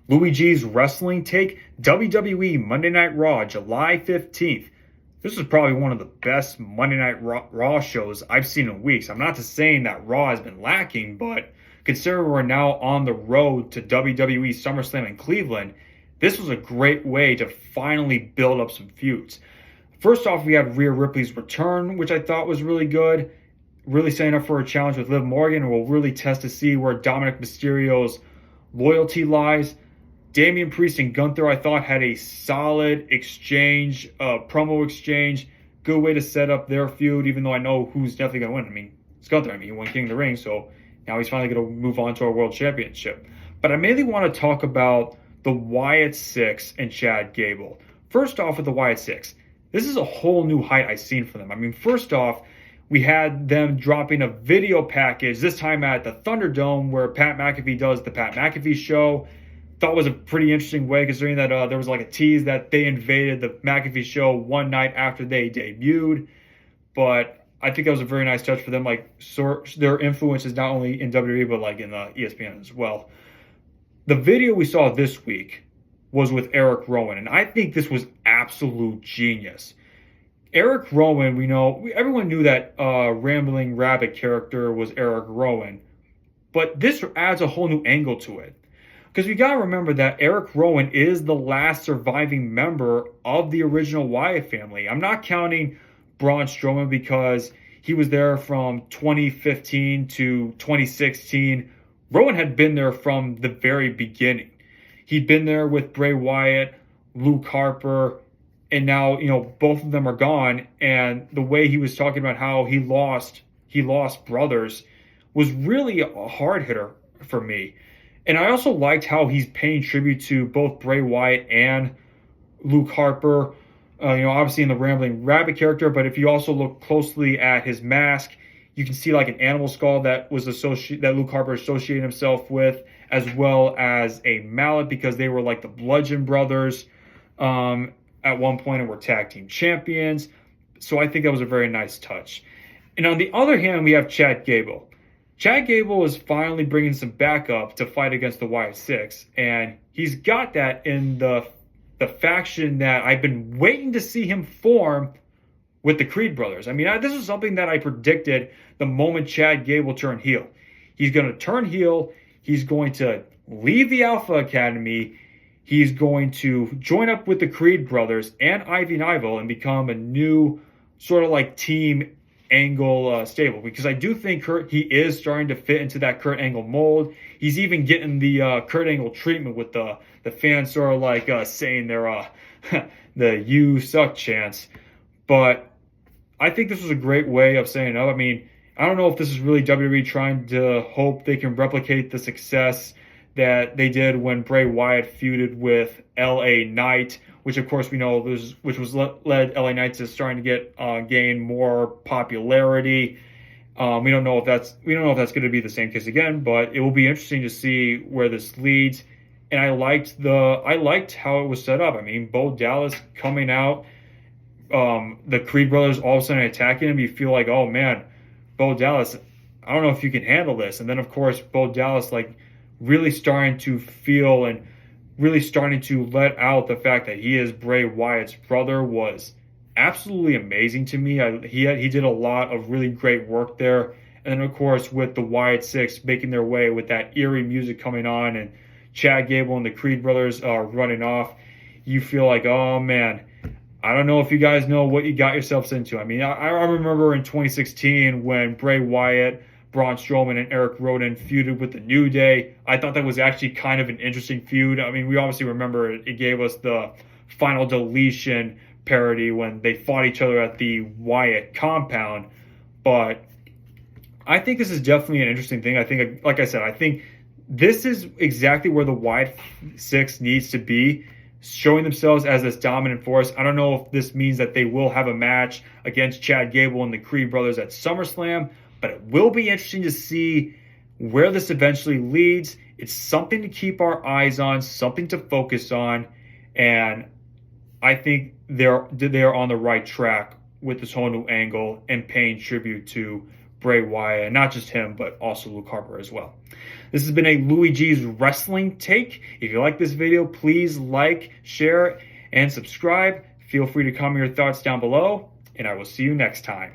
Louis G's Wrestling Take, WWE Monday Night Raw, July 15th. This is probably one of the best Monday Night Raw shows I've seen in weeks. I'm not just saying that Raw has been lacking, but considering we're now on the road to WWE SummerSlam in Cleveland, this was a great way to finally build up some feuds. First off, we had Rhea Ripley's return, which I thought was really good. Really setting up for a challenge with Liv Morgan, and we'll really test to see where Dominic Mysterio's loyalty lies. Damian Priest and Gunther, I thought, had a solid exchange, promo exchange. Good way to set up their feud, even though I know who's definitely going to win. I mean, it's Gunther. I mean, he won King of the Ring, so now he's finally going to move on to a world championship. But I mainly want to talk about the Wyatt Sicks and Chad Gable. First off, with the Wyatt Sicks, this is a whole new height I've seen from them. I mean, first off, we had them dropping a video package, this time at the Thunderdome, where Pat McAfee does the Pat McAfee show. Thought was a pretty interesting way, considering that there was like a tease that they invaded the McAfee show one night after they debuted. But I think that was a very nice touch for them. Like, their influence is not only in WWE, but like in ESPN as well. The video we saw this week was with Eric Rowan, and I think this was absolute genius. Eric Rowan, everyone knew that Rambling Rabbit character was Eric Rowan, but this adds a whole new angle to it. Because we got to remember that Eric Rowan is the last surviving member of the original Wyatt family. I'm not counting Braun Strowman because he was there from 2015 to 2016. Rowan had been there from the very beginning. He'd been there with Bray Wyatt, Luke Harper, and now, both of them are gone. And the way he was talking about how he lost brothers was really a hard hitter for me. And I also liked how he's paying tribute to both Bray Wyatt and Luke Harper. Obviously in the Rambling Rabbit character, but if you also look closely at his mask, you can see like an animal skull that Luke Harper associated himself with, as well as a mallet, because they were like the Bludgeon Brothers at one point and were tag team champions. So I think that was a very nice touch. And on the other hand, we have Chad Gable. Chad Gable is finally bringing some backup to fight against the Wyatt Sicks, and he's got that in the faction that I've been waiting to see him form with the Creed brothers. I mean, this is something that I predicted the moment Chad Gable turned heel. He's going to turn heel. He's going to leave the Alpha Academy. He's going to join up with the Creed brothers and Ivy Nigel and become a new sort of like team Angle stable, because I do think he is starting to fit into that Kurt Angle mold. He's even getting the Kurt Angle treatment with the fans sort of like saying their the "you suck" chants. But I think this was a great way of saying up. I mean, I don't know if this is really WWE trying to hope they can replicate the success that they did when Bray Wyatt feuded with LA Knight, which of course we know led LA Knight to starting to get gain more popularity. We don't know if that's going to be the same case again, but it will be interesting to see where this leads. And I liked how it was set up. I mean, Bo Dallas coming out, the Creed brothers all of a sudden attacking him. You feel like, oh man, Bo Dallas, I don't know if you can handle this. And then of course Bo Dallas really starting to feel and really starting to let out the fact that he is Bray Wyatt's brother was absolutely amazing to me. He did a lot of really great work there. And then, of course, with the Wyatt Sicks making their way with that eerie music coming on and Chad Gable and the Creed brothers running off, you feel like, oh, man, I don't know if you guys know what you got yourselves into. I mean, I remember in 2016 when Bray Wyatt, Braun Strowman, and Eric Rowan feuded with the New Day. I thought that was actually kind of an interesting feud. I mean, we obviously remember it gave us the Final Deletion parody when they fought each other at the Wyatt compound. But I think this is definitely an interesting thing. I think, like I said, I think this is exactly where the Wyatt Sicks needs to be, showing themselves as this dominant force. I don't know if this means that they will have a match against Chad Gable and the Creed brothers at SummerSlam, but it will be interesting to see where this eventually leads. It's something to keep our eyes on, something to focus on, and I think they're on the right track with this whole new angle and paying tribute to Bray Wyatt, and not just him, but also Luke Harper as well. This has been a Louis G's Wrestling Take. If you like this video, please like, share, and subscribe. Feel free to comment your thoughts down below, and I will see you next time.